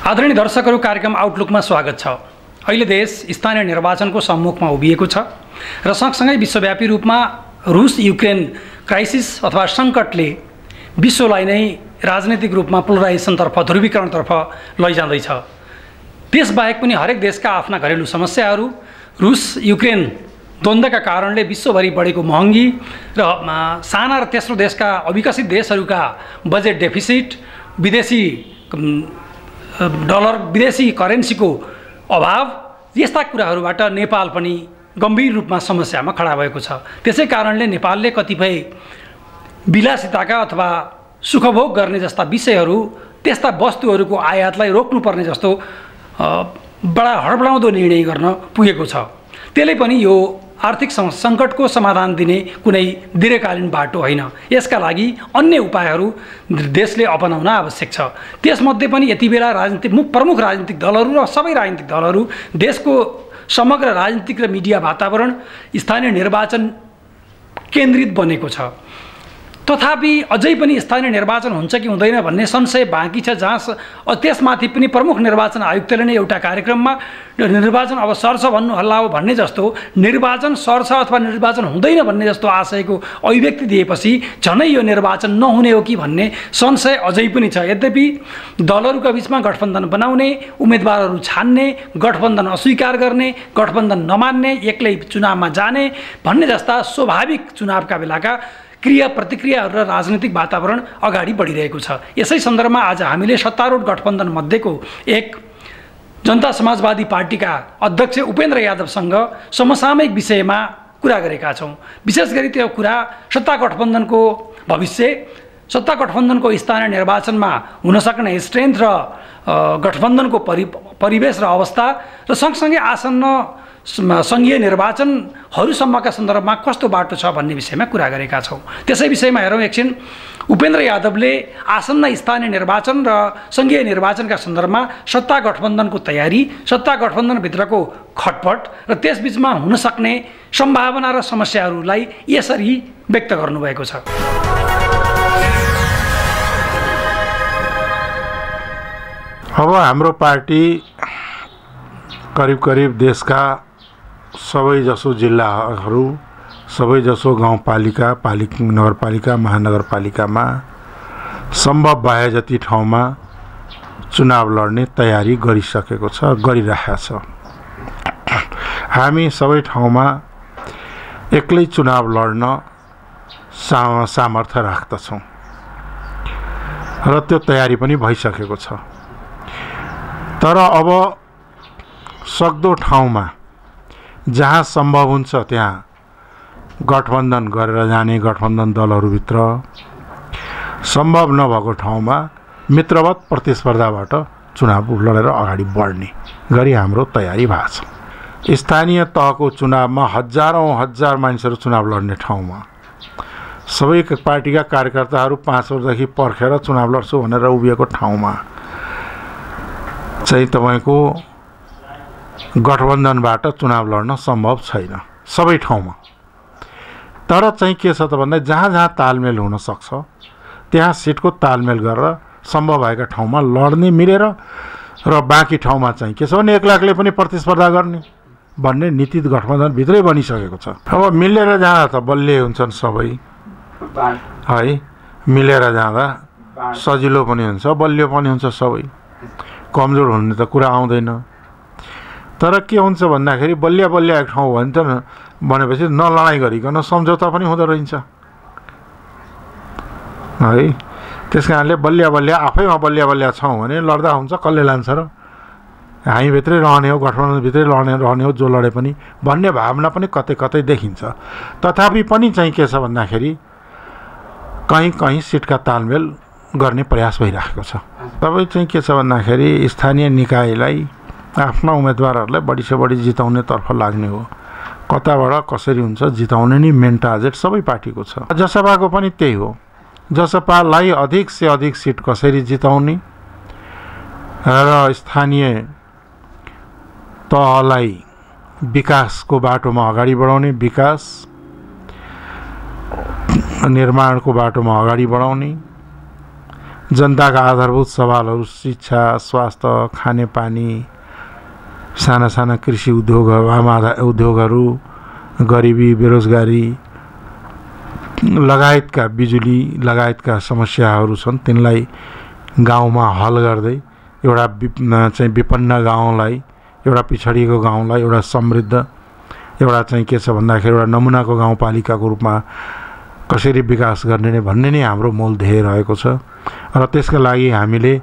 आदरणीय दर्शकहरू, कार्यक्रम आउटलुकमा स्वागत छ। अहिले देश स्थानीय निर्वाचनको सम्मुखमा उभिएको छ र सँगसँगै विश्वव्यापी रूपमा रुस युक्रेन क्राइसिस अथवा सङ्कटले विश्वलाई नै राजनीतिक रूपमा पोलराइजेसनतर्फ, ध्रुवीकरणतर्फ लैजाँदैछ। त्यसबाहेक पनि हरेक देशका आफ्ना घरेलु समस्याहरू, रुस युक्रेन द्वन्द्वका कारणले विश्वभरि बढेको महँगी र साना र तेस्रो देशका अविकसित देशहरूका बजेट डेफिसिट, विदेशी डलर, विदेशी करेन्सीको अभाव, यस्ता कुराहरूबाट नेपाल पनि गम्भीर रूपमा समस्यामा खडा भएको छ। त्यसै कारणले नेपालले कतिपय विलासिताका अथवा सुखभोग गर्ने जस्ता विषयहरू, त्यस्ता वस्तुहरूको आयातलाई रोक्नुपर्ने जस्तो बडा हडबडाउँदो निर्णय गर्न पुगेको छ। त्यसले पनि यो आर्थिक सङ्कटको समाधान दिने कुनै दीर्घकालीन बाटो होइन। यसका लागि अन्य उपायहरू देशले अपनाउन आवश्यक छ। त्यसमध्ये पनि यति बेला प्रमुख राजनीतिक दलहरू र सबै राजनीतिक दलहरू, देशको समग्र राजनीतिक र मिडिया वातावरण स्थानीय निर्वाचन केन्द्रित बनेको छ। तथापि अझै पनि स्थानीय निर्वाचन हुन्छ कि हुँदैन भन्ने संशय बाँकी छ, जहाँ त्यसमाथि पनि प्रमुख निर्वाचन आयुक्तले नै एउटा कार्यक्रममा निर्वाचन अब सर्छ भन्नु हल्ला हो भन्ने जस्तो, निर्वाचन सर्छ अथवा निर्वाचन हुँदैन भन्ने जस्तो आशयको अभिव्यक्ति दिएपछि झनै यो निर्वाचन नहुने हो कि भन्ने संशय अझै पनि छ। यद्यपि दलहरूका बिचमा गठबन्धन बनाउने, उम्मेदवारहरू छान्ने, गठबन्धन अस्वीकार गर्ने, गठबन्धन नमान्ने, एक्लै चुनावमा जाने भन्ने जस्ता स्वाभाविक चुनावका बेलाका क्रिया प्रतिक्रियाहरू र राजनीतिक वातावरण अगाडि बढिरहेको छ। यसै सन्दर्भमा आज हामीले सत्तारूढ गठबन्धन मध्येको एक जनता समाजवादी पार्टीका अध्यक्ष उपेन्द्र यादवसँग समसामयिक विषयमा कुरा गरेका छौँ। विशेष गरी त्यो कुरा सत्ता गठबन्धनको भविष्य, सत्ता गठबन्धनको स्थानीय निर्वाचनमा हुनसक्ने स्ट्रेन्थ र गठबन्धनको परिवेश र अवस्था र सँगसँगै आसन्न सङ्घीय निर्वाचनहरूसम्मका सन्दर्भमा कस्तो बाटो छ भन्ने विषयमा कुरा गरेका छौँ। त्यसै विषयमा हेरौँ एकछिन। उपेन्द्र यादवले आसन्न स्थानीय निर्वाचन र सङ्घीय निर्वाचनका सन्दर्भमा सत्ता गठबन्धनको तयारी, सत्ता गठबन्धनभित्रको खटपट र त्यसबिचमा हुनसक्ने सम्भावना र समस्याहरूलाई यसरी व्यक्त गर्नुभएको छ। अब हाम्रो पार्टी करिब देशका सबैजसो जिल्लाहरू, सबैजसो गाउँपालिका, नगरपालिका, महानगरपालिकामा सम्भव भए जति ठाउँमा चुनाव लड्ने तयारी गरिसकेको छ, गरिरहेको छ। हामी सबै ठाउँमा एक्लै चुनाव लड्न सामर्थ्य राख्दछौँ र त्यो तयारी पनि भइसकेको छ। तर अब सक्दो ठाउँमा जहाँ सम्भव हुन्छ त्यहाँ गठबन्धन गरेर जाने, गठबन्धन दलहरूभित्र सम्भव नभएको ठाउँमा मित्रवत प्रतिस्पर्धाबाट चुनाव लडेर अगाडि बढ्ने गरी हाम्रो तयारी भएको छ। स्थानीय तहको चुनावमा हजार मानिसहरू चुनाव लड्ने ठाउँमा सबै पार्टीका कार्यकर्ताहरू 5 वर्षदेखि पर्खेर चुनाव लड्छु भनेर उभिएको ठाउँमा चाहिँ तपाईँको गठबन्धनबाट चुनाव लड्न सम्भव छैन सबै ठाउँमा। तर चाहिँ के छ त भन्दा जहाँ जहाँ तालमेल हुन सक्छ त्यहाँ सिटको तालमेल गरेर सम्भव भएका ठाउँमा लड्ने मिलेर र बाँकी ठाउँमा चाहिँ के छ भने एक्लै पनि प्रतिस्पर्धा गर्ने भन्ने नीति गठबन्धनभित्रै बनिसकेको छ। अब मिलेर जाँदा त बलियो हुन्छन् सबै है, मिलेर जाँदा सजिलो पनि हुन्छ, बलियो पनि हुन्छ सबै, कमजोर हुने त कुरा आउँदैन। तर के हुन्छ भन्दाखेरि बलिया एक ठाउँ भने त भनेपछि नलडाइ गरिकन सम्झौता पनि हुँदो रहन्छ है। त्यस कारणले बलिया आफैमा बलिया छौँ भने लड्दा हुन्छ, कसले लान्छ र, हामीभित्रै रहने हो, गठबन्धनभित्रै रहने हो, जो लडे पनि भन्ने भावना पनि कतै देखिन्छ। तथापि पनि चाहिँ के छ भन्दाखेरि कहीँ सिटका तालमेल गर्ने प्रयास भइरहेको छ। तपाईँ चाहिँ के छ भन्दाखेरि स्थानीय निकायलाई आफ्ना उम्मेदवारहरूलाई बढी से बढी जिताउनेतर्फ लाग्ने हो। कताबाट कसरी हुन्छ जिताउने नि मेन टार्गेट सबै पार्टीको छ। जसपाको पनि त्यही हो। जसपालाई अधिक से अधिक सिट कसरी जिताउने र स्थानीय तहलाई विकासको बाटोमा अगाडि बढाउने, विकास निर्माणको बाटोमा अगाडि बढाउने जनताका आधारभूत सवालहरू शिक्षा, स्वास्थ्य, खानेपानी, साना साना कृषि उद्योगहरू, आम उद्योगहरू, गरिबी, बेरोजगारी लगायतका, बिजुली लगायतका समस्याहरू छन्। तिनलाई गाउँमा हल गर्दै एउटा चाहिँ विपन्न गाउँलाई, एउटा पिछडिएको गाउँलाई एउटा समृद्ध, एउटा चाहिँ के छ भन्दाखेरि एउटा नमुनाको गाउँपालिकाको रूपमा कसरी विकास गर्ने नै भन्ने नै हाम्रो मूल ध्येय रहेको छ। र त्यसका लागि हामीले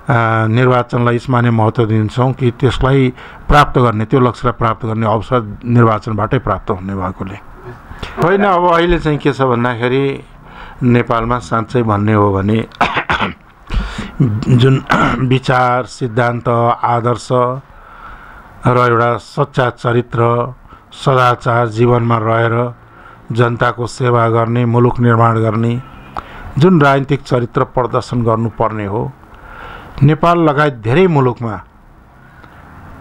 निर्वाचनलाई यसमाने महत्त्व दिन्छौँ कि त्यसलाई प्राप्त गर्ने, त्यो लक्ष्यलाई प्राप्त गर्ने अवसर निर्वाचनबाटै प्राप्त हुने भएकोले होइन। अब अहिले चाहिँ के छ भन्दाखेरि नेपालमा साँच्चै भन्ने हो भने जुन विचार, सिद्धान्त, आदर्श र एउटा सच्चा चरित्र, सदाचार जीवनमा रहेर जनताको सेवा गर्ने, मुलुक निर्माण गर्ने जुन राजनीतिक चरित्र प्रदर्शन गर्नुपर्ने हो, नेपाल लगायत धेरै मुलुकमा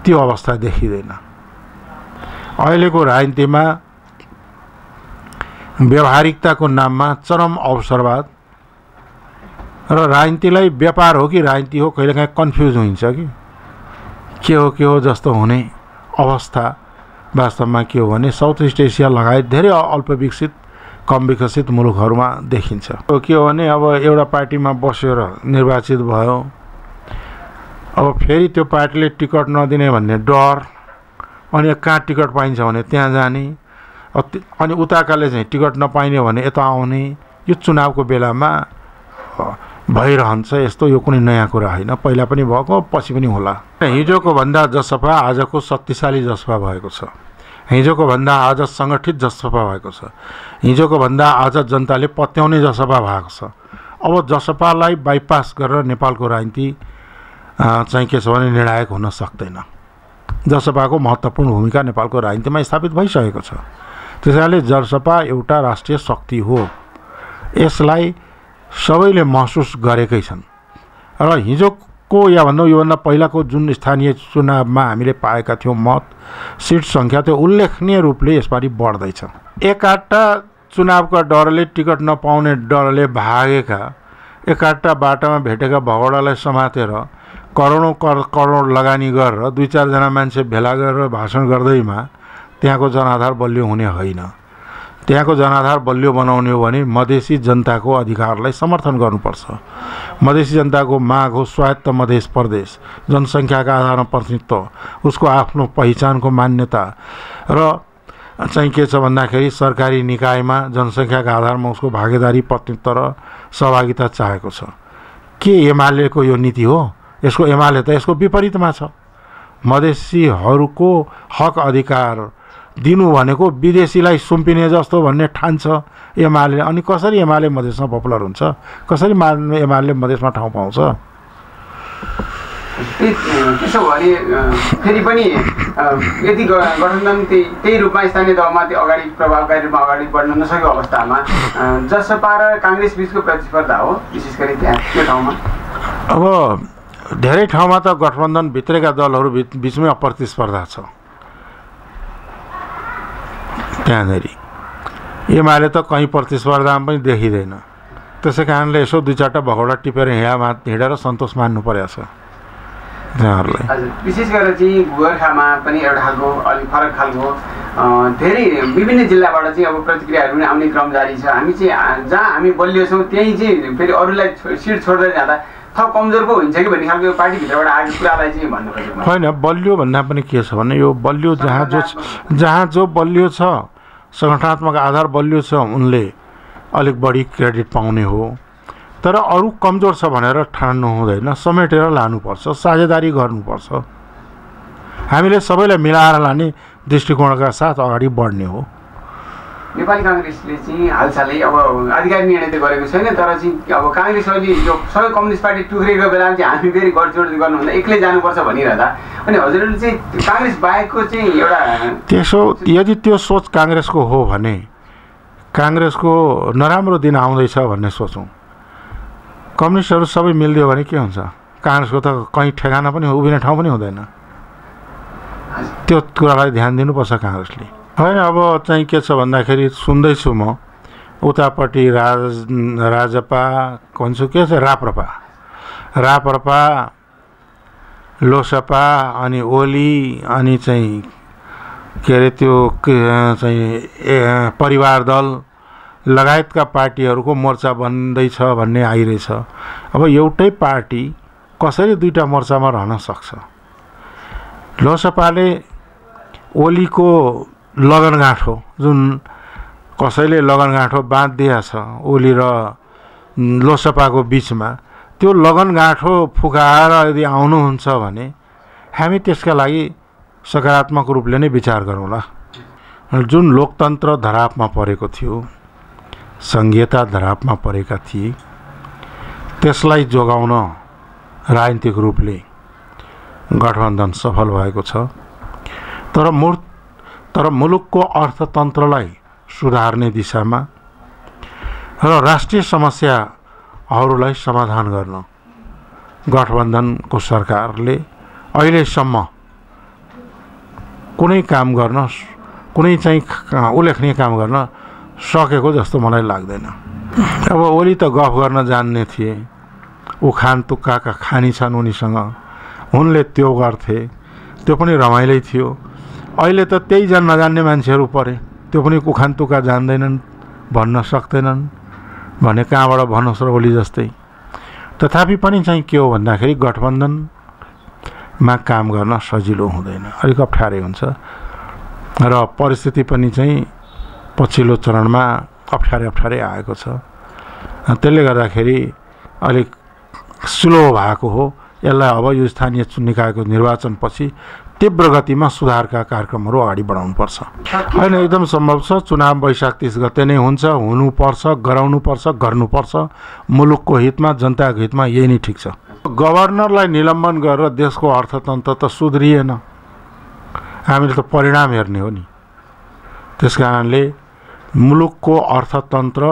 त्यो अवस्था देखिँदैन। अहिलेको राजनीतिमा व्यावहारिकताको नाममा चरम अवसरवाद र राजनीतिलाई व्यापार हो कि राजनीति हो कहिलेकाहीँ कन्फ्युज हुन्छ कि के हो जस्तो हुने अवस्था वास्तवमा के हो भने साउथ इस्ट एसिया लगायत धेरै अल्पविकसित, कम विकसित मुलुकहरूमा देखिन्छ। के हो भने अब एउटा पार्टीमा बसेर निर्वाचित भयो, अब फेरि त्यो पार्टीले टिकट नदिने भन्ने डर, अनि कहाँ टिकट पाइन्छ भने त्यहाँ जाने, अनि उताकाले चाहिँ टिकट नपाइने भने यता आउने, यो चुनावको बेलामा भइरहन्छ। यस्तो यो कुनै नयाँ कुरा होइन, पहिला पनि भएको, पछि पनि होला। हिजोको भन्दा जसपा आजको शक्तिशाली जसपा भएको छ, हिजोको भन्दा आज सङ्गठित जसपा भएको छ, हिजोको भन्दा आज जनताले पत्याउने जसपा भएको छ। अब जसपालाई बाइपास गरेर नेपालको राजनीति चाहिँ के छ भने निर्णायक हुन सक्दैन। जसपाको महत्त्वपूर्ण भूमिका नेपालको राजनीतिमा स्थापित भइसकेको छ। त्यसैले जसपा एउटा राष्ट्रिय शक्ति हो, यसलाई सबैले महसुस गरेकै छन्। र हिजोको या भन्दा योभन्दा पहिलाको जुन स्थानीय चुनावमा हामीले पाएका थियौँ मत, सिट सङ्ख्या, त्यो उल्लेखनीय रूपले यसपालि बढ्दैछ। एकाटा चुनावका डरले, टिकट नपाउने डरले भागेका, एकाटा बाटामा भेटेका भगौडालाई समातेर करोडौँ करोड लगानी गरेर 2-4 जना मान्छे भेला गरेर भाषण गर्दैमा त्यहाँको जनआधार बलियो हुने होइन। त्यहाँको जनआधार बलियो बनाउने हो भने मधेसी जनताको अधिकारलाई समर्थन गर्नुपर्छ। मधेसी जनताको माग हो स्वायत्त मधेस प्रदेश, जनसङ्ख्याका आधारमा प्रतिनिधित्व, उसको आफ्नो पहिचानको मान्यता र चाहिँ के छ भन्दाखेरि सरकारी निकायमा जनसङ्ख्याका आधारमा उसको भागीदारी, प्रतिनिधित्व र सहभागिता चाहेको छ। के एमालेको यो नीति हो? यसको एमाले त यसको विपरीतमा छ। मधेसीहरूको हक अधिकार दिनु भनेको विदेशीलाई सुम्पिने जस्तो भन्ने ठान्छ एमाले। अनि कसरी एमाले मधेसमा पपुलर हुन्छ? कसरी एमाले मधेसमा ठाउँ पाउँछ? त्यसो भने फेरि पनि यदि गठबन्धन त्यही रूपमा स्थानीय तहमा त्यो अगाडि प्रभावकारी रूपमा अगाडि बढ्न नसकेको अवस्थामा जसपा र काङ्ग्रेस बिचको प्रतिस्पर्धा हो, विशेष गरी त्यहाँ त्यो ठाउँमा। अब धेरै ठाउँमा त गठबन्धनभित्रका दलहरू बिचमै प्रतिस्पर्धा छ। त्यहाँनिर एमाले त कहीँ प्रतिस्पर्धामा पनि देखिँदैन। त्यसै कारणले यसो 2-4टा भगौडा टिपेर हिँडेर सन्तोष मान्नु परेको छ त्यहाँहरूलाई। हजुर, विशेष गरेर चाहिँ गोर्खामा पनि एउटा खालको अलिक फरक खालको धेरै विभिन्न जिल्लाबाट चाहिँ अब प्रतिक्रियाहरू पनि आउने क्रम जारी छ। हामी चाहिँ जहाँ हामी बलियो छौँ त्यहीँ चाहिँ फेरि अरूलाई सिट छोड्दै जाँदा थप कमजोर पो हुन्छ कि भन्ने खालको पार्टीभित्रबाट आएको कुरालाई चाहिँ भन्नु खोजेको होइन। बलियो भन्दा पनि के छ भने यो बलियो जहाँ जो बलियो छ, सङ्गठनात्मक आधार बलियो छ, उनले अलिक बढी क्रेडिट पाउने हो। तर अरू कमजोर छ भनेर ठान्नु हुँदैन, समेटेर लानुपर्छ, साझेदारी गर्नुपर्छ। हामीले सबैलाई मिलाएर लाने दृष्टिकोणका साथ अगाडि बढ्ने हो। नेपाली काङ्ग्रेसले चाहिँ हालसालै अब आधिकारिक निर्णय त गरेको छैन, तर चाहिँ अब काङ्ग्रेस अहिले यो सबै कम्युनिस्ट पार्टी टुक्रेको बेलामा चाहिँ हामी फेरि गठजोड गर्नुभन्दा एक्लै जानुपर्छ भनिरहँदा अनि हजुरहरूले चाहिँ काङ्ग्रेस बाहेकको चाहिँ एउटा त्यसो यदि त्यो सोच काङ्ग्रेसको हो भने काङ्ग्रेसको नराम्रो दिन आउँदैछ भन्ने सोचौँ। कम्युनिस्टहरू सबै मिलिदियो भने के हुन्छ? काङ्ग्रेसको त कहीँ ठेगाना पनि उभिने ठाउँ पनि हुँदैन। त्यो कुरालाई ध्यान दिनुपर्छ काङ्ग्रेसले। होइन, अब चाहिँ के छ भन्दाखेरि सुन्दैछु म उतापट्टि राजपा भन्छु के छ राप्रपा लोसपा अनि ओली अनि चाहिँ के अरे त्यो चाहिँ परिवार दल लगायतका पार्टीहरूको मोर्चा बन्दैछ भन्ने आइरहेछ। अब एउटै पार्टी कसरी दुईटा मोर्चामा रहन सक्छ? लोसपाले ओलीको लगनगाँठो जुन कसैले लगनगाँठो बाँधिदिएको छ ओली र लोसपाको बिचमा, त्यो लगनगाँठो फुकाएर यदि आउनुहुन्छ भने हामी त्यसका लागि सकारात्मक रूपले नै विचार गरौँला। जुन लोकतन्त्र धरापमा परेको थियो, सङ्घीयता धरापमा परेका थिए, त्यसलाई जोगाउन राजनीतिक रूपले गठबन्धन सफल भएको छ। तर मुलुकको अर्थतन्त्रलाई सुधार्ने दिशामा र राष्ट्रिय समस्याहरूलाई समाधान गर्न गठबन्धनको सरकारले अहिलेसम्म कुनै काम गर्न, कुनै चाहिँ उल्लेखनीय काम गर्न सकेको जस्तो मलाई लाग्दैन। अब ओली त गफ गर्न जान्ने थिए, उखान तुक्काका खानी छन् उनीसँग, उनले त्यो गर्थे, त्यो पनि रमाइलै थियो। अहिले त त्यही नजान्ने मान्छेहरू परे, त्यो पनि उखान तुक्का जान्दैनन्, भन्न सक्दैनन् भने कहाँबाट भन्नुहोस् र ओली जस्तै। तथापि पनि चाहिँ के हो भन्दाखेरि गठबन्धनमा काम गर्न सजिलो हुँदैन, अलिक अप्ठ्यारै हुन्छ र परिस्थिति पनि चाहिँ पछिल्लो चरणमा अप्ठ्यारै आएको छ। त्यसले गर्दाखेरि अलिक स्लो भएको हो। यसलाई अब यो स्थानीय निकायको निर्वाचनपछि तीव्र गतिमा सुधारका कार्यक्रमहरू अगाडि बढाउनुपर्छ। होइन, एकदम सम्भव छ। चुनाव वैशाख 30 गते नै हुन्छ, हुनुपर्छ, गराउनुपर्छ, गर्नुपर्छ। मुलुकको हितमा, जनताको हितमा यही नै ठिक छ। गभर्नरलाई निलम्बन गरेर देशको अर्थतन्त्र त सुध्रिएन, हामीले त परिणाम हेर्ने हो नि। त्यस कारणले मुलुकको अर्थतन्त्र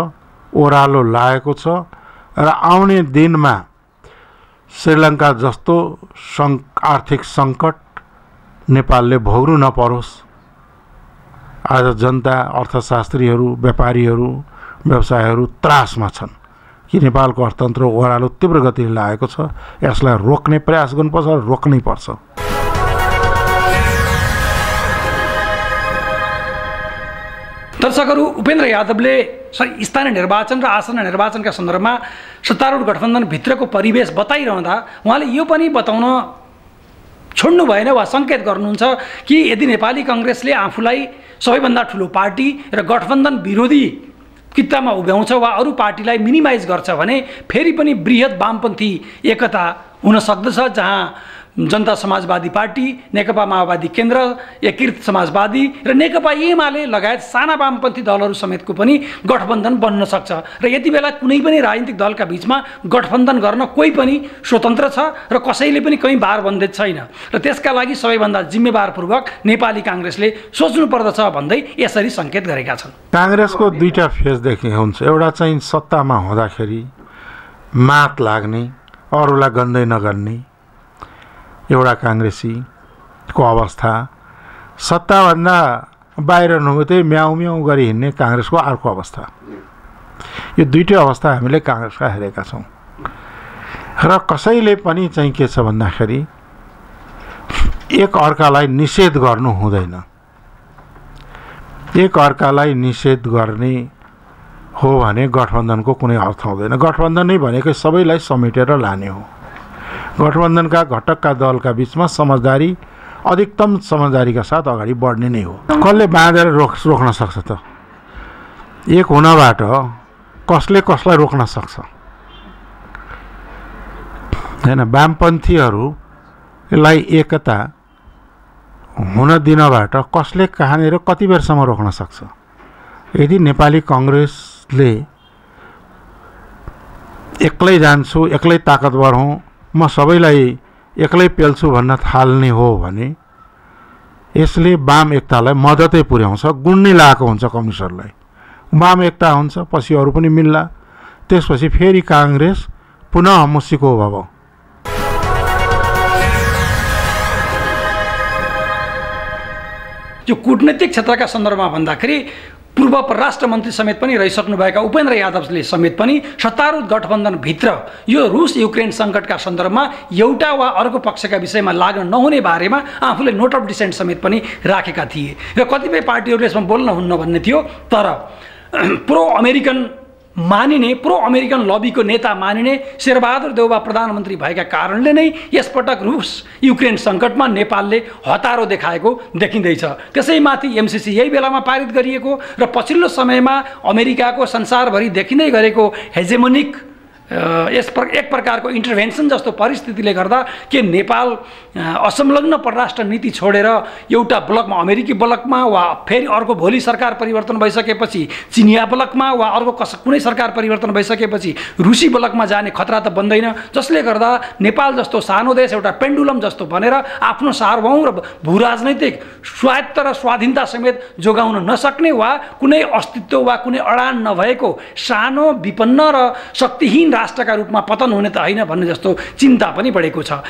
ओह्रालो लागेको छ र आउने दिनमा श्रीलङ्का जस्तो आर्थिक सङ्कट नेपालले भोग्नु नपरोस्। आज जनता, अर्थशास्त्रीहरू, व्यापारीहरू, व्यवसायहरू त्रासमा छन् कि नेपालको अर्थतन्त्र ओह्रालो तीव्र गतिले लागेको छ। यसलाई रोक्ने प्रयास गर्नुपर्छ, रोक्नै पर्छ। दर्शकहरू, उपेन्द्र यादवले स्थानीय निर्वाचन र आसन्न निर्वाचनका सन्दर्भमा सत्तारूढ गठबन्धनभित्रको परिवेश बताइरहँदा उहाँले यो पनि बताउन छोड्नु भएन वा सङ्केत गर्नुहुन्छ कि यदि नेपाली काङ्ग्रेसले आफूलाई सबैभन्दा ठुलो पार्टी र गठबन्धन विरोधी कित्तामा उभ्याउँछ वा अरू पार्टीलाई मिनिमाइज गर्छ भने फेरि पनि बृहत वामपन्थी एकता हुन सक्दछ, जहाँ जनता समाजवादी पार्टी, नेकपा माओवादी केन्द्र, एकीकृत समाजवादी र नेकपा एमाले लगायत साना वामपन्थी दलहरू समेतको पनि गठबन्धन बन्न सक्छ। र यति बेला कुनै पनि राजनीतिक दलका बिचमा गठबन्धन गर्न कोही पनि स्वतन्त्र छ र कसैले पनि कहीँ बार बन्देज छैन र त्यसका लागि सबैभन्दा जिम्मेवारपूर्वक नेपाली काङ्ग्रेसले सोच्नु पर्दछ भन्दै यसरी सङ्केत गरेका छन्। काङ्ग्रेसको दुईटा फेज देख्ने हुन्छ। एउटा चाहिँ सत्तामा हुँदाखेरि मात लाग्ने, अरूलाई गन्दै नगर्ने एउटा काङ्ग्रेसीको अवस्था, सत्ताभन्दा बाहिर नहुँदै म्याउ म्याउ गरी हिँड्ने काङ्ग्रेसको अर्को अवस्था। यो दुईटै अवस्था हामीले काङ्ग्रेसका हेरेका छौँ र कसैले पनि चाहिँ के छ भन्दाखेरि एक अर्कालाई निषेध गर्नु हुँदैन। एक अर्कालाई निषेध गर्ने हो भने गठबन्धनको कुनै अर्थ हुँदैन। गठबन्धन नै भनेकै सबैलाई समेटेर लाने हो। गठबन्धनका घटकका दलका बिचमा समझदारी, अधिकतम समझदारीका साथ अगाडि बढ्ने नै हो। कसले बाँधेर रोक्न सक्छ त? एक हुनबाट कसले कसलाई रोक्न सक्छ? हैन, वामपन्थीहरूलाई एकता हुन दिनबाट कसले कहाँनिर कति बेरसम्म रोक्न सक्छ? यदि नेपाली काङ्ग्रेसले एक्लै जान्छु, एक्लै ताकतवर हुँ, म सबैलाई एक्लै पेल्छु भन्न थाल्ने हो भने यसले वाम एकतालाई मद्दतै पुर्याउँछ, गुण नै लगाएको हुन्छ कम्युनिस्टहरूलाई। वाम एकता हुन्छ, पछि अरू पनि मिल्ला, त्यसपछि फेरि काङ्ग्रेस पुनः मुसीको भव। यो कूटनीतिक क्षेत्रका सन्दर्भमा भन्दाखेरि पूर्व परराष्ट्र मन्त्री समेत पनि रहिसक्नुभएका उपेन्द्र यादवले समेत पनि सत्तारूढ गठबन्धनभित्र यो रुस युक्रेन सङ्कटका सन्दर्भमा एउटा वा अर्को पक्षका विषयमा लाग्न नहुने बारेमा आफूले नोट अफ डिसेन्ट समेत पनि राखेका थिए र कतिपय पार्टीहरूले यसमा बोल्न हुन्न भन्ने थियो। तर प्रो अमेरिकन मानिने प्रो अमेरिकन लबीको नेता मानिने शेरबहादुर देउवा प्रधानमन्त्री भएका कारणले नै यसपटक रुस युक्रेन सङ्कटमा नेपालले हतारो देखाएको देखिँदैछ। त्यसैमाथि एमसिसी यही बेलामा पारित गरिएको र पछिल्लो समयमा अमेरिकाको संसारभरि देखिँदै गरेको हेजेमोनिक एक प्रकारको इन्टरभेन्सन जस्तो परिस्थितिले गर्दा के नेपाल असंलग्न परराष्ट्र नीति छोडेर एउटा ब्लकमा अमेरिकी ब्लकमा वा फेरि अर्को भोलि सरकार परिवर्तन भइसकेपछि चिनिया ब्लकमा वा अर्को कुनै सरकार परिवर्तन भइसकेपछि रुसी ब्लकमा जाने खतरा त बन्दैन, जसले गर्दा नेपाल जस्तो सानो देश एउटा पेन्डुलम जस्तो बनेर आफ्नो सार्वभौम र भूराजनैतिक स्वायत्त र स्वाधीनता समेत जोगाउन नसक्ने वा कुनै अस्तित्व वा कुनै अडान नभएको सानो विपन्न र शक्तिहीन राष्ट्रका रूपमा पतन हुने त होइन भन्ने जस्तो चिन्ता पनि बढेको छ।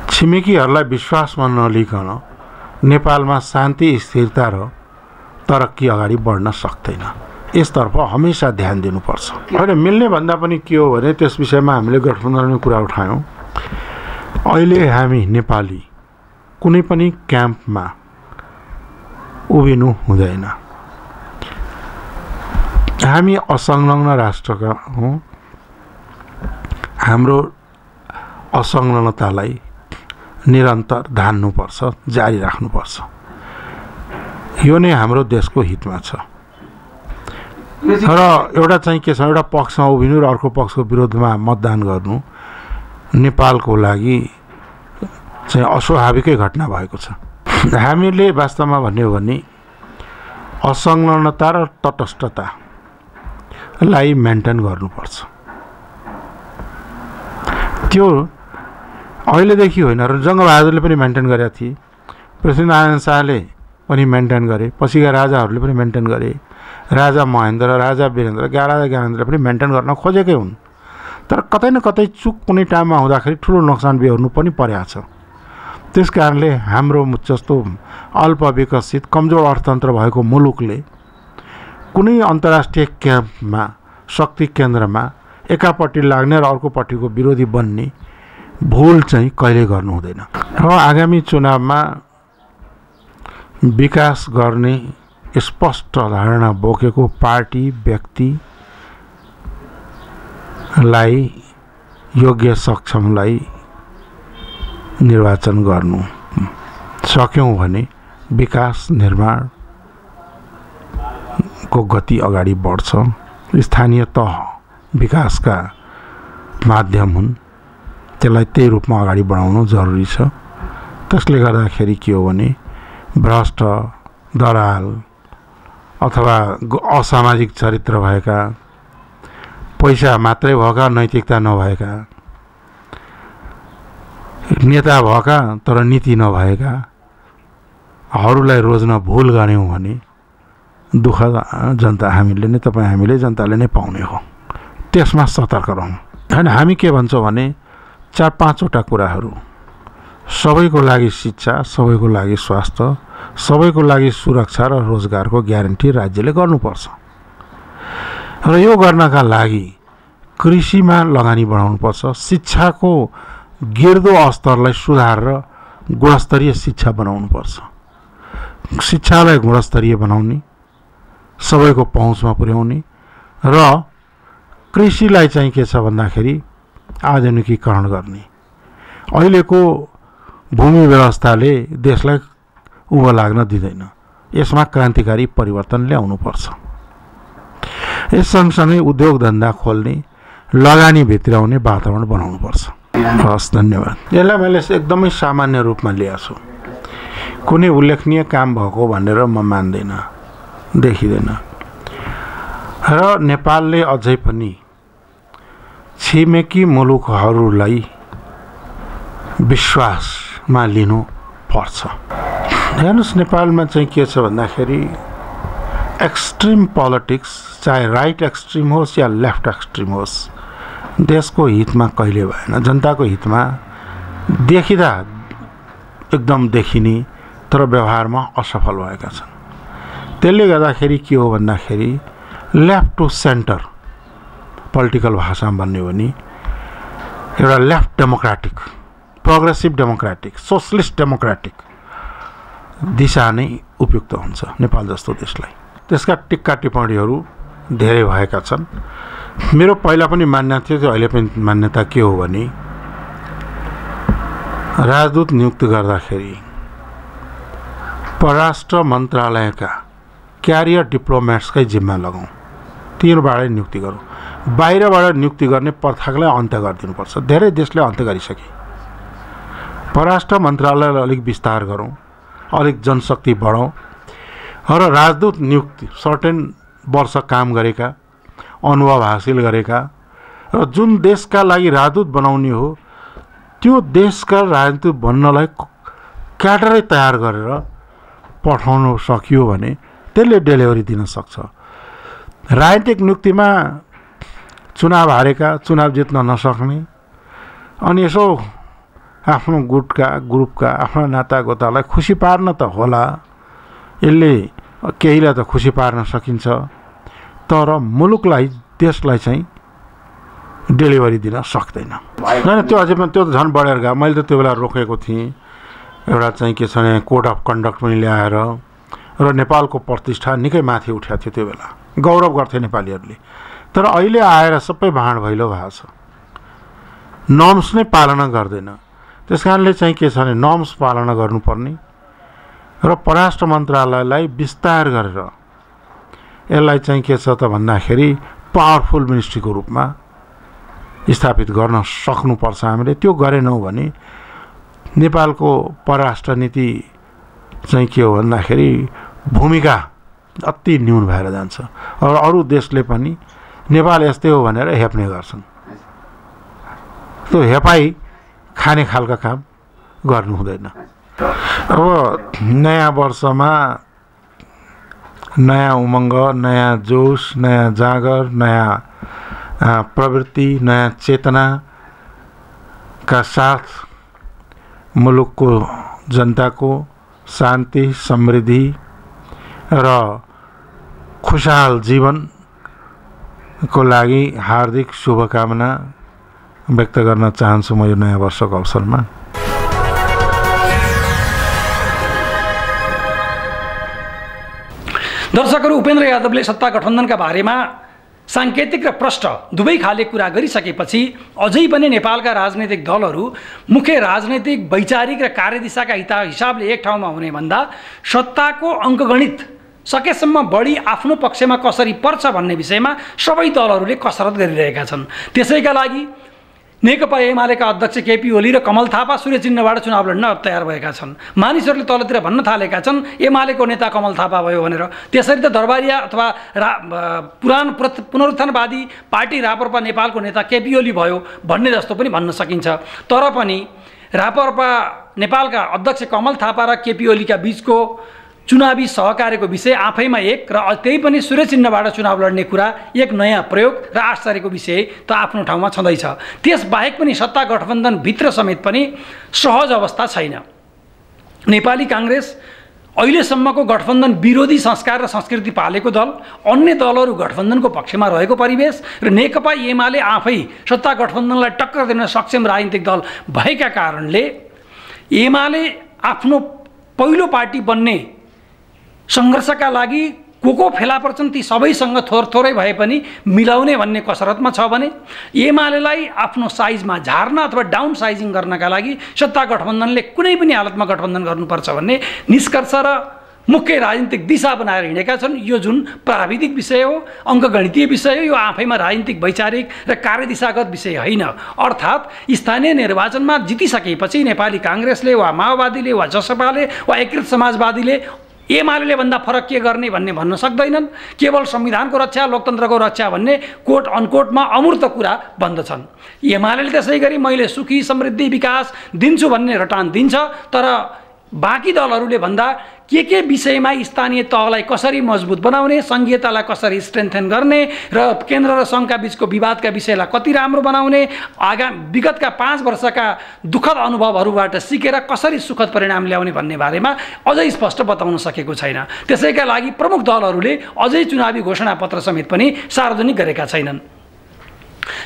छिमेकीहरूलाई विश्वासमा नलिकन नेपालमा शान्ति, स्थिरता र तरक्की अगाडि बढ्न सक्दैन। यसतर्फ हमेसा ध्यान दिनुपर्छ। होइन, मिल्ने भन्दा पनि के हो भने त्यस विषयमा हामीले गठबन्धनमा कुरा उठायौँ। अहिले हामी नेपाली कुनै पनि क्याम्पमा उभिनु हुँदैन। हामी असंलग्न राष्ट्रका हौँ। हाम्रो असंलग्नतालाई निरन्तर धान्नुपर्छ, जारी राख्नुपर्छ। यो नै हाम्रो देशको हितमा छ। र एउटा चाहिँ के छ, एउटा पक्षमा उभिनु र अर्को पक्षको विरोधमा मतदान गर्नु नेपालको लागि चाहिँ अस्वाभाविकै घटना भएको छ। हामीले वास्तवमा भन्ने हो भने असंलग्नता र तटस्थतालाई मेन्टेन गर्नुपर्छ। त्यो अहिलेदेखि होइन, र जङ्गबहादुरले पनि मेन्टेन गरेका थिए, पृथ्वीनारायण शाहले पनि मेन्टेन गरे, पछिका राजाहरूले पनि मेन्टेन गरे, राजा महेन्द्र, राजा वीरेन्द्र, राजा ज्ञानेन्द्रले पनि मेन्टेन गर्न खोजेकै हुन्। तर कतै न कतै चुक कुनै टाइममा हुँदाखेरि ठुलो नोक्सान बेहोर्नु पनि परेको छ। त्यस कारणले हाम्रो जस्तो अल्प विकसित कमजोर अर्थतन्त्र भएको मुलुकले कुनै अन्तर्राष्ट्रिय क्याम्पमा, शक्ति केन्द्रमा एकापट्टि लाग्ने र अर्कोपट्टिको विरोधी बन्ने भुल चाहिँ कहिले गर्नु हुँदैन। र आगामी चुनावमा विकास गर्ने स्पष्ट धारणा बोकेको पार्टी, व्यक्तिलाई, योग्य सक्षमलाई निर्वाचन गर्नु सक्यौँ भने विकास निर्माणको गति अगाडि बढ्छ। स्थानीय तह विकासका माध्यम हुन्, त्यसलाई त्यही रूपमा अगाडि बढाउनु जरुरी छ। त्यसले गर्दाखेरि के हो भने भ्रष्ट, दलाल अथवा असामाजिक चरित्र भएका, पैसा मात्रै भएका, नैतिकता नभएका नेता भएका तर नीति नभएकाहरूलाई रोज्न भुल गऱ्यौँ भने दुःख जनता हामीले जनताले नै पाउने हो। त्यसमा सतर्क रहौँ। होइन, हामी के भन्छौँ भने 4-5वटा कुराहरू, सबैको लागि शिक्षा, सबैको लागि स्वास्थ्य, सबैको लागि सुरक्षा र रोजगारको ग्यारेन्टी राज्यले गर्नुपर्छ। र यो गर्नका लागि कृषिमा लगानी बढाउनुपर्छ, शिक्षाको गिर्दो स्तरलाई सुधारेर गुणस्तरीय शिक्षा बनाउनुपर्छ। शिक्षालाई गुणस्तरीय बनाउने, सबैको पहुँचमा पुर्याउने र कृषिलाई चाहिँ के छ भन्दाखेरि आधुनिकीकरण गर्ने। अहिलेको भूमि व्यवस्थाले देशलाई उँभो लाग्न दिँदैन। यसमा क्रान्तिकारी परिवर्तन ल्याउनुपर्छ। यस सँगसँगै उद्योग धन्दा खोल्ने, लगानी भित्राउने वातावरण बनाउनुपर्छ। हस्, धन्यवाद। यसलाई मैले एकदमै सामान्य रूपमा ल्याएको छु। कुनै उल्लेखनीय काम भएको भनेर म मान्दैन, देखिँदैन। र नेपालले अझै पनि छिमेकी मुलुकहरूलाई विश्वासमा लिनु पर्छ। हेर्नुहोस्, नेपालमा चाहिँ के छ भन्दाखेरि एक्सट्रिम पोलिटिक्स, चाहे राइट एक्सट्रिम होस् या लेफ्ट एक्सट्रिम होस्, देशको हितमा कहिले भएन। जनताको हितमा देखिँदा एकदम देखिने तर व्यवहारमा असफल भएका छन्। त्यसले गर्दाखेरि के हो भन्दाखेरि लेफ्ट टु सेन्टर पोलिटिकल भाषामा भन्यो भने एउटा left democratic, progressive democratic, socialist democratic दिशा नै उपयुक्त हुन्छ नेपाल जस्तो देशलाई। त्यसका टिक्का टिप्पणीहरू धेरै भएका छन्। मेरो पहिला पनि मान्यता थियो, अहिले पनि मान्यता के हो भने राजदूत नियुक्ति गर्दाखेरि परराष्ट्र मन्त्रालयका क्यारियर डिप्लोमेट्सकै जिम्मा लगाउँ, तिनीहरूबाटै नियुक्ति गरौँ। बाहिरबाट नियुक्ति गर्ने प्रथालाई अन्त्य गरिदिनुपर्छ। धेरै देशले अन्त्य गरिसके। परराष्ट्र मन्त्रालयलाई अलिक विस्तार गरौँ, अलिक जनशक्ति बढाउँ र राजदूत नियुक्ति सर्टेन वर्ष काम गरेका, अनुभव हासिल गरेका र जुन देशका लागि राजदूत बनाउने हो त्यो देशका राजदूत बन्नलाई क्याडरै तयार गरेर पठाउन सकियो भने त्यसले डेलिभरी दिन सक्छ। राजनीतिक नियुक्तिमा चुनाव हारेका, चुनाव जित्न नसक्ने अनि यसो आफ्नो गुटका ग्रुपका आफ्ना नातागोतालाई खुसी पार्न त होला, यसले केहीलाई त खुसी पार्न सकिन्छ, तर मुलुकलाई देशलाई चाहिँ डेलिभरी दिन सक्दैन। होइन त्यो अझै पनि त्यो त झन् बढेर गयो। मैले त त्यो बेला रोकेको थिएँ। एउटा चाहिँ के छ भने कोड अफ कन्डक्ट पनि ल्याएर र नेपालको प्रतिष्ठा निकै माथि उठेको थियो। त्यो बेला गौरव गर्थे नेपालीहरूले। तर अहिले आएर सबै भाँड भैलो भएको छ, नर्म्स नै पालना गर्दैन। त्यस कारणले चाहिँ के छ भने नर्म्स पालना गर्नुपर्ने र परराष्ट्र मन्त्रालयलाई विस्तार गरेर यसलाई चाहिँ के छ त भन्दाखेरि पावरफुल मिनिस्ट्रीको रूपमा स्थापित गर्न सक्नुपर्छ। हामीले त्यो गरेनौँ भने नेपालको परराष्ट्र नीति चाहिँ के हो भन्दाखेरि भूमिका अति न्यून भएर जान्छ र अरू देशले पनि नेपाल यस्तै हो भनेर हेप्ने गर्छन्। त्यो हेपाई खाने खालका काम गर्नु हुँदैन। अब नयाँ वर्षमा नयाँ उमङ्ग, नयाँ जोस, नयाँ जागर, नयाँ प्रवृत्ति, नयाँ चेतनाका साथ मुलुकको जनताको शान्ति, समृद्धि र खुशहाल जीवनको लागि हार्दिक शुभकामना व्यक्त गर्न चाहन्छु म यो नयाँ वर्षको अवसरमा। दर्शकहरू, उपेन्द्र यादवले सत्ता गठबन्धनका बारेमा साङ्केतिक र प्रष्ट दुवै खाले कुरा गरिसकेपछि अझै पनि नेपालका राजनैतिक दलहरू मुख्य राजनैतिक, वैचारिक र कार्यदिशाका हिसाबले एक ठाउँमा हुने भन्दा सत्ताको अङ्कगणित सकेसम्म बढी आफ्नो पक्षमा कसरी पर्छ भन्ने विषयमा सबै दलहरूले कसरत गरिरहेका छन्। त्यसैका लागि नेकपा एमालेका अध्यक्ष केपी ओली र कमल थापा सूर्य चिन्हबाट चुनाव लड्न तयार भएका छन्। मानिसहरूले तलतिर भन्न थालेका छन् एमालेको नेता कमल थापा भयो भनेर। त्यसरी त दरबारिया अथवा पुनरुत्थानवादी पार्टी रापरपा नेपालको नेता केपी ओली भयो भन्ने जस्तो पनि भन्न सकिन्छ। तर पनि रापरपा नेपालका अध्यक्ष कमल थापा र केपी ओलीका बीचको चुनावी सहकार्यको विषय आफैमा एक र त्यही पनि सूर्य चिन्हबाट चुनाव लड्ने कुरा एक नयाँ प्रयोग र आश्चर्यको विषय त आफ्नो ठाउँमा छँदैछ। त्यसबाहेक पनि सत्ता गठबन्धनभित्र समेत पनि सहज अवस्था छैन। नेपाली काङ्ग्रेस अहिलेसम्मको गठबन्धन विरोधी संस्कार र संस्कृति पालेको दल, अन्य दलहरू गठबन्धनको पक्षमा रहेको परिवेश र नेकपा एमाले आफै सत्ता गठबन्धनलाई टक्कर दिन सक्षम राजनीतिक दल भएका कारणले एमाले आफ्नो पहिलो पार्टी बन्ने सङ्घर्षका लागि को फेला पर्छन् ती सबैसँग थोरै भए पनि मिलाउने भन्ने कसरतमा छ भने एमालेलाई आफ्नो साइजमा झार्न अथवा डाउन साइजिङ गर्नका लागि सत्ता गठबन्धनले कुनै पनि हालतमा गठबन्धन गर्नुपर्छ भन्ने निष्कर्ष र मुख्य राजनीतिक दिशा बनाएर हिँडेका छन्। यो जुन प्राविधिक विषय हो, अङ्कगणितीय विषय हो, यो आफैमा राजनीतिक, वैचारिक र कार्यदिशागत विषय होइन। अर्थात् स्थानीय निर्वाचनमा जितिसकेपछि नेपाली काङ्ग्रेसले वा माओवादीले वा जसपाले वा एकीकृत समाजवादीले एमाले भन्दा फरक के गर्ने भन्ने भन्न सक्दैनन्। केवल संविधानको रक्षा, लोकतन्त्रको रक्षा भन्ने कोट अनकोटमा अमूर्त कुरा भन्दछन्। एमाले त्यसै गरी मैले सुखी समृद्धि विकास दिन्छु भन्ने रटान दिन्छ, तर बाँकी दलहरूले भन्दा के विषयमा स्थानीय तहलाई कसरी मजबुत बनाउने, सङ्घीयतालाई कसरी स्ट्रेन्थेन गर्ने र केन्द्र र सङ्घका बिचको विवादका विषयलाई कति राम्रो बनाउने, विगतका 5 वर्षका दुःखद अनुभवहरूबाट सिकेर कसरी सुखद परिणाम ल्याउने भन्ने बारेमा अझै स्पष्ट बताउन सकेको छैन। त्यसैका लागि प्रमुख दलहरूले अझै चुनावी घोषणापत्र समेत पनि सार्वजनिक गरेका छैनन्।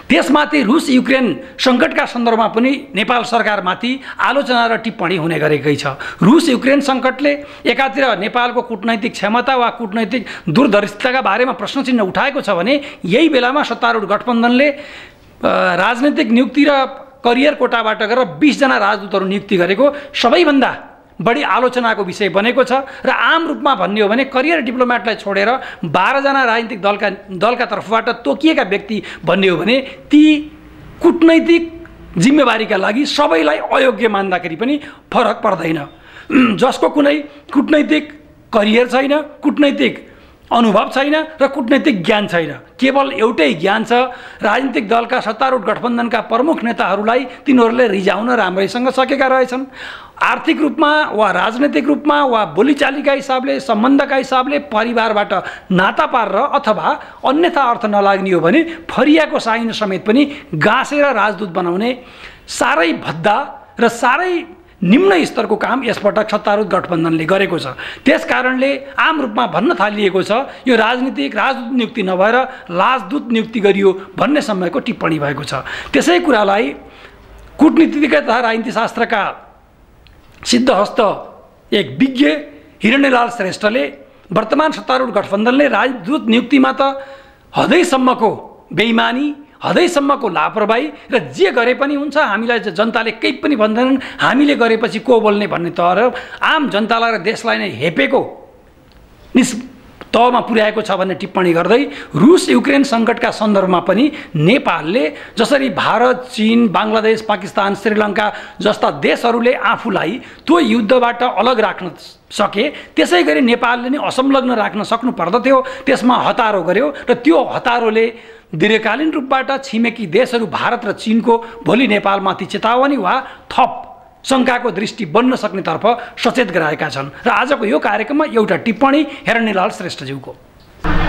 त्यसमाथि रुस युक्रेन सङ्कटका सन्दर्भमा पनि नेपाल सरकारमाथि आलोचना र टिप्पणी हुने गरेकै छ। रुस युक्रेन सङ्कटले एकातिर नेपालको कूटनैतिक क्षमता वा कूटनैतिक दूरदर्शिताका बारेमा प्रश्नचिन्ह उठाएको छ भने यही बेलामा सत्तारूढ गठबन्धनले राजनैतिक नियुक्ति र करियर कोटाबाट गरेर 20 जना राजदूतहरू नियुक्ति गरेको सबैभन्दा बढी आलोचनाको विषय बनेको छ। र आम रूपमा भन्ने हो भने करियर डिप्लोमेटलाई छोडेर 12 जना राजनीतिक दलका तर्फबाट तोकिएका व्यक्ति भन्ने हो भने ती कूटनैतिक जिम्मेवारीका लागि सबैलाई अयोग्य मान्दाखेरि पनि फरक पर्दैन। जसको कुनै कूटनैतिक करियर छैन, कूटनैतिक अनुभव छैन र कूटनैतिक ज्ञान छैन, केवल एउटै ज्ञान छ राजनीतिक दलका सत्तारूढ गठबन्धनका प्रमुख नेताहरूलाई तिनीहरूले रिझाउन राम्रैसँग सकेका रहेछन्। आर्थिक रूपमा वा राजनैतिक रूपमा वा बोलीचालीका हिसाबले, सम्बन्धका हिसाबले परिवारबाट नाता पारेर अथवा अन्यथा अर्थ नलाग्ने हो भने फरियाको साइन समेत पनि गाँसेर राजदूत बनाउने साह्रै भद्दा र साह्रै निम्न स्तरको काम यसपटक सत्तारूढ गठबन्धनले गरेको छ। त्यसकारणले आम रूपमा भन्न थालिएको छ यो राजदूत नियुक्ति नभएर लाजदूत नियुक्ति गरियो भन्ने समयको टिप्पणी भएको छ। त्यसै कुरालाई कूटनीतिज्ञ तथा राजनीतिशास्त्रका सिद्धहस्त एक विज्ञ हिरण्यलाल श्रेष्ठले वर्तमान सत्तारूढ गठबन्धनले राजदूत नियुक्तिमा त हदैसम्मको बेइमानी, हदैसम्मको लापरवाही र जे गरे पनि हुन्छ, हामीलाई जनताले केही पनि भन्दैनन्, हामीले गरेपछि को बोल्ने भन्ने तर आम जनतालाई र देशलाई नै हेपेको तहमा पुर्याएको छ भन्ने टिप्पणी गर्दै रुस युक्रेन सङ्कटका सन्दर्भमा पनि नेपालले जसरी भारत, चीन, बङ्गलादेश, पाकिस्तान, श्रीलङ्का जस्ता देशहरूले आफूलाई त्यो युद्धबाट अलग राख्न सके त्यसै गरी नेपालले नि असंलग्न राख्न सक्नु पर्दथ्यो। त्यसमा हतारो गर्यो र त्यो हतारोले दीर्घकालीन रूपबाट छिमेकी देशहरू भारत र चीनको भोलि नेपालमाथि चेतावनी वा थप शङ्काको दृष्टि बन्न सक्नेतर्फ सचेत गराएका छन्। र आजको यो कार्यक्रममा एउटा टिप्पणी हिरण्यलाल श्रेष्ठज्यूको।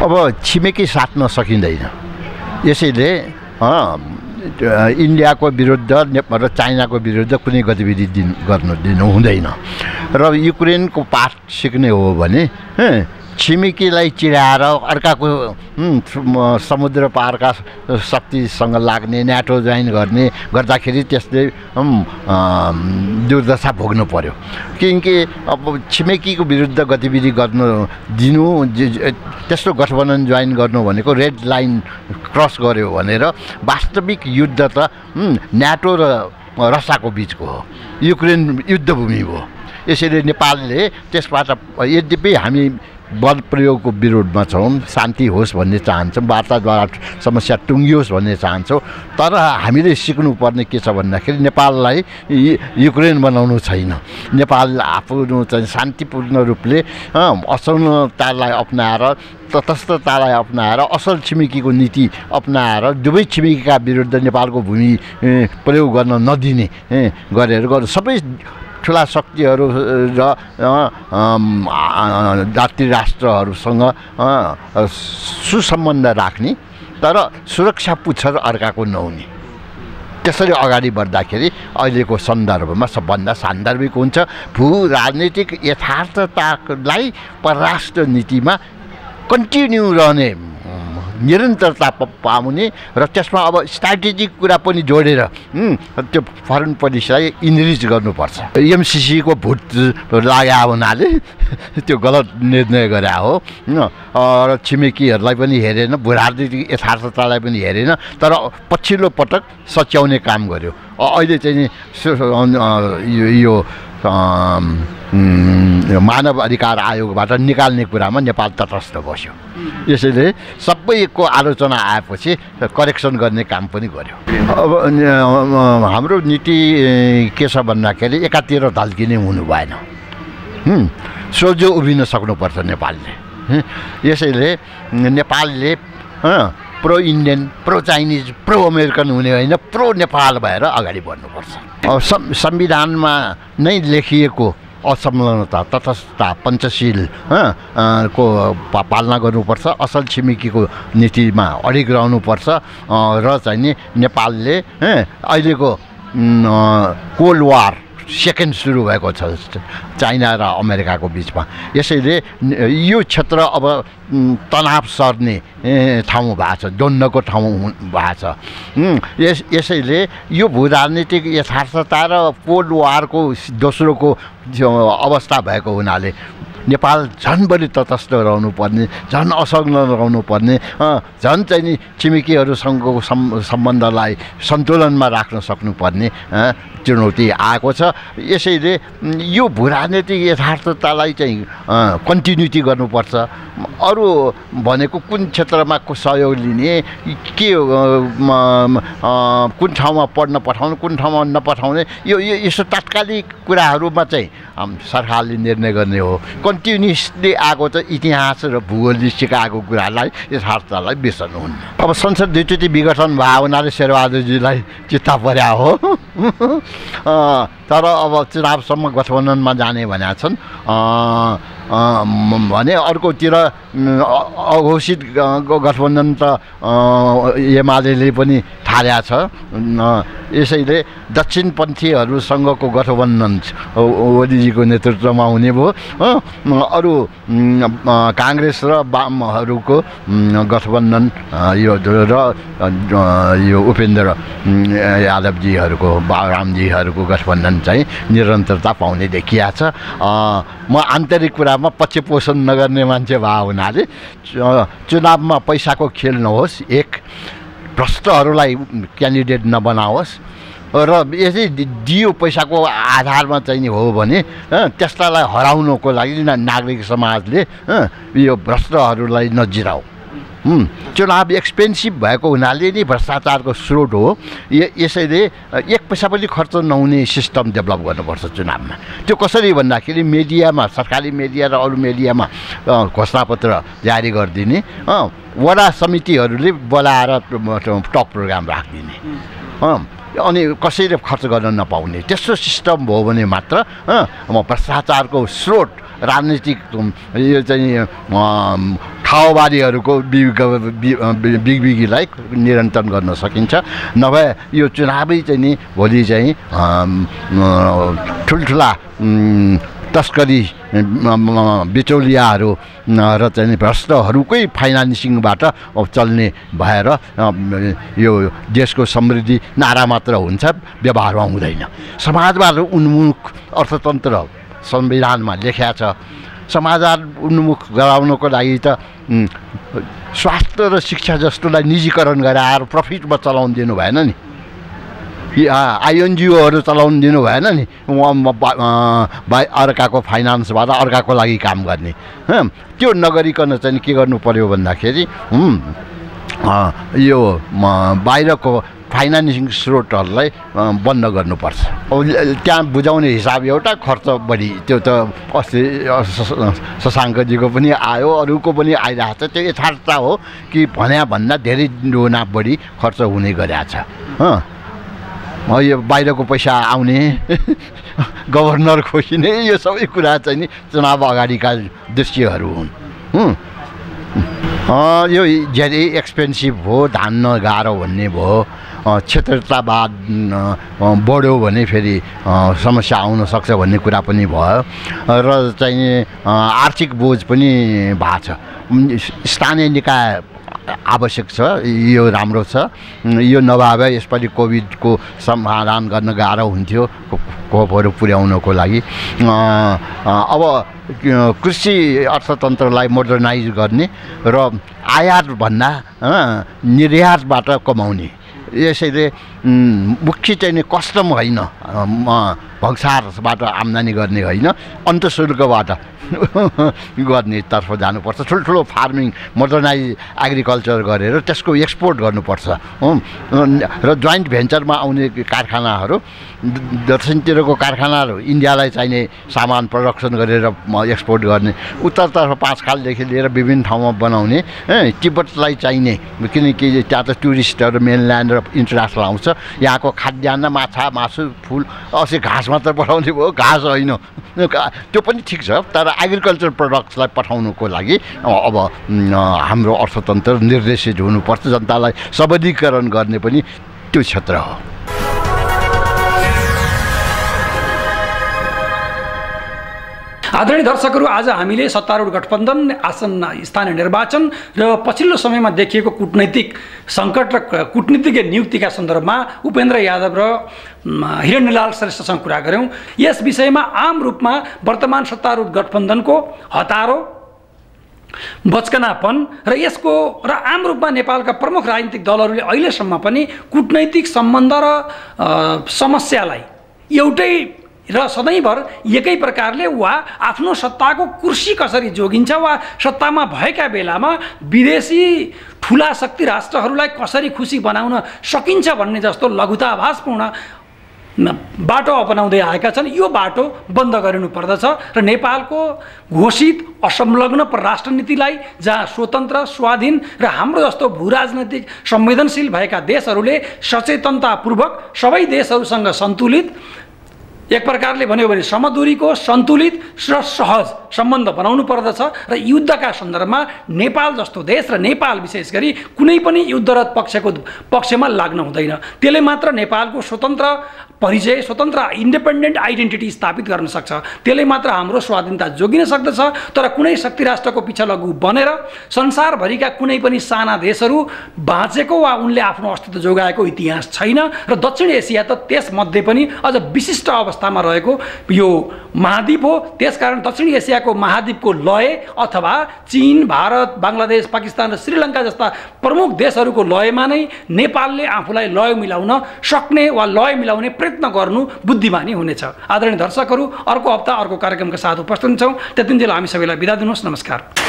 अब छिमेकी साट्न सकिँदैन, यसैले इन्डियाको विरुद्ध र चाइनाको विरुद्ध कुनै गतिविधि गर्नु दिनु हुँदैन। र युक्रेनको पाठ सिक्ने हो भने छिमेकीलाई चिडाएर अर्काको समुद्र पारका शक्तिसँग लाग्ने, न्याटो जोइन गर्दाखेरि त्यसले दुर्दशा भोग्नु पर्यो। किनकि अब छिमेकीको विरुद्ध गतिविधि गर्नु दिनु, त्यस्तो गठबन्धन जोइन गर्नु भनेको रेड लाइन क्रस गर्यो भनेर वास्तविक युद्ध त न्याटो र रसियाको बिचको हो, युक्रेन युद्धभूमि हो। यसैले नेपालले त्यसबाट, यद्यपि हामी बल प्रयोगको विरोधमा छौँ, शान्ति होस् भन्ने चाहन्छौँ, वार्ताद्वारा समस्या टुङ्गियोस् भन्ने चाहन्छौँ, तर हामीले सिक्नुपर्ने के छ भन्दाखेरि नेपाललाई युक्रेन बनाउनु छैन। नेपाल आफू चाहिँ शान्तिपूर्ण रूपले असलतालाई अपनाएर, तटस्थतालाई अपनाएर, असल छिमेकीको नीति अपनाएर दुवै छिमेकीका विरुद्ध नेपालको भूमि प्रयोग गर्न नदिने गरेर सबै ठुला शक्तिहरू र जाति राष्ट्रहरूसँग सुसम्बन्ध राख्ने तर सुरक्षा पुच्छर अर्काको नहुने, त्यसरी अगाडि बढ्दाखेरि अहिलेको सन्दर्भमा सबभन्दा सान्दर्भिक हुन्छ। भू राजनीतिक यथार्थतालाई परराष्ट्र नीतिमा कन्टिन्यू रहने, निरन्तरता पाउने र त्यसमा अब स्ट्राटेजिक कुरा पनि जोडेर त्यो फरेन पोलिसीलाई इनरिच गर्नुपर्छ। एमसिसीको भुट लाग्या हुनाले त्यो गलत निर्णय गरे हो र छिमेकीहरूलाई पनि हेरेन, भू राजनीतिक यथार्थतालाई पनि हेरेन, तर पछिल्लो पटक सच्याउने काम गर्यो। अहिले चाहिँ यो मानव अधिकार आयोगबाट निकाल्ने कुरामा नेपाल तटस्थ बस्यो। यसैले सबैको आलोचना आएपछि करेक्सन गर्ने काम पनि गर्यो। अब हाम्रो नीति के छ भन्दाखेरि एकातिर ढल्किने हुनु भएन, सोझो उभिन सक्नुपर्छ नेपालले। यसैले नेपालले pro Indian, pro Chinese, pro American हुने होइन, प्रो नेपाल भएर अगाडि बढ्नुपर्छ। संविधानमा नै लेखिएको असंलग्नता तटस्थता पञ्चशील को पालना गर्नुपर्छ असल छिमेकीको नीतिमा अडिग रहनुपर्छ र चाहिँ नि नेपालले अहिलेको कोल्ड वार सेकेन्ड सुरु भएको छ चाइना र अमेरिकाको बिचमा यसैले यो क्षेत्र अब तनाव सर्ने ठाउँ भएको छ द्वन्द्वको ठाउँ भएको छ यसैले यो भूराजनीतिक यथार्थता र कोल्ड वारको दोस्रोको अवस्था भएको हुनाले नेपाल झन् बढी तटस्थ रहनुपर्ने झन् असंलग्न रहनुपर्ने झन् चाहिँ नि छिमेकीहरूसँगको सम्बन्धलाई सन्तुलनमा राख्न सक्नुपर्ने चुनौती आएको छ यसैले यो भूराजनीतिक यथार्थतालाई चाहिँ कन्टिन्युटी गर्नुपर्छ अरू भनेको कुन क्षेत्रमा सहयोग लिने के कुन ठाउँमा पढ्न पठाउनु कुन ठाउँमा नपठाउने यो यस्तो तात्कालिक कुराहरूमा चाहिँ सरकारले निर्णय गर्ने हो कन्टिन्युसली आएको त इतिहास र भूगोलले सिकाएको कुरालाई यथार्थतालाई बिर्सनुहुन्न अब संसद दुईचोटि विघटन भयो हुनाले शेरबहादुरजीलाई चित्ता पर्या हो तर अब चुनावसम्म गठबन्धनमा जाने भनेका छन् भने अर्कोतिर अघोषित गठबन्धन त एमाले पनि थालेको छ यसैले दक्षिणपन्थीहरूसँगको गठबन्धन ओलीजीको नेतृत्वमा हुने भयो अरू काङ्ग्रेस र वामहरूको गठबन्धन यो उपेन्द्र यादवजीहरूको बाबुरामजीहरूको गठबन्धन चाहिँ निरन्तरता पाउने देखिया छ म आन्तरिक कुरामा पक्षपोषण नगर्ने मान्छे भए हुनाले चुनावमा पैसाको खेल नहोस् एक भ्रष्टहरूलाई क्यान्डिडेट नबनाओस् र यसै दियो पैसाको आधारमा चाहिँ नि हो भने त्यस्तालाई हराउनको लागि नागरिक समाजले यो भ्रष्टहरूलाई नजिराऊ चुनाव एक्सपेन्सिभ भएको हुनाले नि भ्रष्टाचारको स्रोत हो यसैले एक पैसा पनि खर्च नहुने सिस्टम डेभलप गर्नुपर्छ चुनावमा त्यो कसरी भन्दाखेरि मिडियामा सरकारी मिडिया र अरू मिडियामा घोषणापत्र जारी गरिदिने वडा समितिहरूले बोलाएर टप प्रोग्राम राखिदिने अनि कसैले खर्च गर्न नपाउने त्यस्तो सिस्टम भयो भने मात्र भ्रष्टाचारको स्रोत राजनीतिक यो चाहिँ खाओबारीहरूको बिगबिगीलाई नियन्त्रण गर्न सकिन्छ नभए यो चुनावै चाहिँ नि भोलि चाहिँ ठुल्ठुला तस्करी बिचौलियाहरू र चाहिँ भ्रष्टहरूकै फाइनान्सिङबाट चल्ने भएर यो देशको समृद्धि नारा मात्र हुन्छ व्यवहारमा हुँदैन समाजवाद उन्मुख अर्थतन्त्र संविधानमा लेखिया छ समाजवाद उन्मुख गराउनको लागि त स्वास्थ्य र शिक्षा जस्तोलाई निजीकरण गराएर प्रफिटमा चलाउन दिनु भएन नि आइएनजिओहरू चलाउन दिनु भएन नि अर्काको फाइनान्सबाट अर्काको लागि काम गर्ने त्यो नगरिकन चाहिँ के गर्नु पर्यो भन्दाखेरि यो बाहिरको फाइनान्सिङ स्रोतहरूलाई बन्द गर्नुपर्छ अब त्यहाँ बुझाउने हिसाब एउटा खर्च बढी त्यो त अस्ति शशाङ्कजीको पनि आयो अरूको पनि आइरहेको छ त्यो यथार्थता हो कि भन्दा धेरै गुणा बढी खर्च हुने गरेको छ यो बाहिरको पैसा आउने गभर्नर खोजिने यो सबै कुरा चाहिँ नि चुनाव अगाडिका दृश्यहरू हुन् यो धेरै एक्सपेन्सिभ हो धान्न गाह्रो भन्ने भयो क्षेत्रतावाद बढ्यो भने फेरि समस्या आउन सक्छ भन्ने कुरा पनि भयो र चाहिँ आर्थिक बोझ पनि भएको छ स्थानीय निकाय आवश्यक छ यो राम्रो छ यो नभए यसपालि कोभिडको समाधान गर्न गाह्रो हुन्थ्यो खोपहरू पुर्याउनको लागि अब कृषि अर्थतन्त्रलाई मोडर्नाइज गर्ने र आयातभन्दा निर्यातबाट कमाउने यसैले मुख्य चाहिँ कस्टम होइन भंसारबाट आम्दानी गर्ने होइन अन्तशुल्कबाट गर्नेतर्फ जानुपर्छ ठुल्ठुलो फार्मिङ मोडर्नाइज एग्रिकल्चर गरेर त्यसको एक्सपोर्ट गर्नुपर्छ र जोइन्ट भेन्चरमा आउने कारखानाहरू दक्षिणतिरको कारखानाहरू इन्डियालाई चाहिने सामान प्रडक्सन गरेर एक्सपोर्ट गर्ने उत्तरतर्फ 5 खालदेखि लिएर विभिन्न ठाउँमा बनाउने तिब्बतलाई चाहिने किनकि त्यहाँ त टुरिस्टहरू मेनल्यान्ड र इन्टरनेसनल आउँछ यहाँको खाद्यान्न माछा मासु फुल अस्ति घाँसमा मात्र पठाउने भयो, घाँस होइन। त्यो पनि ठिक छ, तर एग्रिकल्चर प्रडक्ट्सलाई पठाउनुको लागि अब हाम्रो अर्थतन्त्र निर्देशित हुनुपर्छ। जनतालाई सबलीकरण गर्ने पनि त्यो क्षेत्र हो। आदरणीय दर्शकहरू, आज हामीले सत्तारूढ गठबन्धन, आसन्न स्थानीय निर्वाचन र पछिल्लो समयमा देखिएको कूटनैतिक सङ्कट र कूटनीतिज्ञ नियुक्तिका सन्दर्भमा उपेन्द्र यादव र हिरण्यलाल श्रेष्ठसँग कुरा गऱ्यौँ। यस विषयमा आम रूपमा वर्तमान सत्तारूढ गठबन्धनको हतारो, बचकनापन र यसको र आम रूपमा नेपालका प्रमुख राजनीतिक दलहरूले अहिलेसम्म पनि कूटनैतिक सम्बन्ध र समस्यालाई एउटै र सधैँभर एकै प्रकारले वा आफ्नो सत्ताको कुर्सी कसरी जोगिन्छ वा सत्तामा भएका बेलामा विदेशी ठुला शक्ति राष्ट्रहरूलाई कसरी खुसी बनाउन सकिन्छ भन्ने जस्तो लघुताभासपूर्ण बाटो अपनाउँदै आएका छन्। यो बाटो बन्द गरिनु पर्दछ र नेपालको घोषित असंलग्न परराष्ट्र नीतिलाई, जहाँ स्वतन्त्र, स्वाधीन र हाम्रो जस्तो भूराजनैतिक संवेदनशील भएका देशहरूले सचेतनतापूर्वक सबै देशहरूसँग सन्तुलित, एक प्रकारले भन्यो भने समदूरीको सन्तुलित र सहज सम्बन्ध बनाउनु पर्दछ र युद्धका सन्दर्भमा नेपाल जस्तो देश र नेपाल विशेष गरी कुनै पनि युद्धरत पक्षमा लाग्न हुँदैन। त्यसले मात्र नेपालको स्वतन्त्र परिचय, स्वतन्त्र इन्डिपेन्डेन्ट आइडेन्टिटी स्थापित गर्न सक्छ। त्यसले मात्र हाम्रो स्वाधीनता जोगिन सक्दछ। तर कुनै शक्ति राष्ट्रको पिछलगु बनेर संसारभरिका कुनै पनि साना देशहरू बाँचेको वा उनले आफ्नो अस्तित्व जोगाएको इतिहास छैन र दक्षिण एसिया त त्यसमध्ये पनि अझ विशिष्ट अवस्थामा रहेको यो महाद्वीप हो। त्यसकारण दक्षिण एसियाको महाद्वीपको लय अथवा चीन, भारत, बङ्गलादेश, पाकिस्तान र श्रीलङ्का जस्ता प्रमुख देशहरूको लयमा नै नेपालले आफूलाई लय मिलाउन सक्ने वा लय मिलाउने प्रयत्न गर्नु बुद्धिमानी हुनेछ। आदरणीय दर्शकहरू, अर्को हप्ता अर्को कार्यक्रमका साथ उपस्थित हुन्छौँ। त्यतिन्जेल हामी सबैलाई बिदा दिनुहोस्। नमस्कार।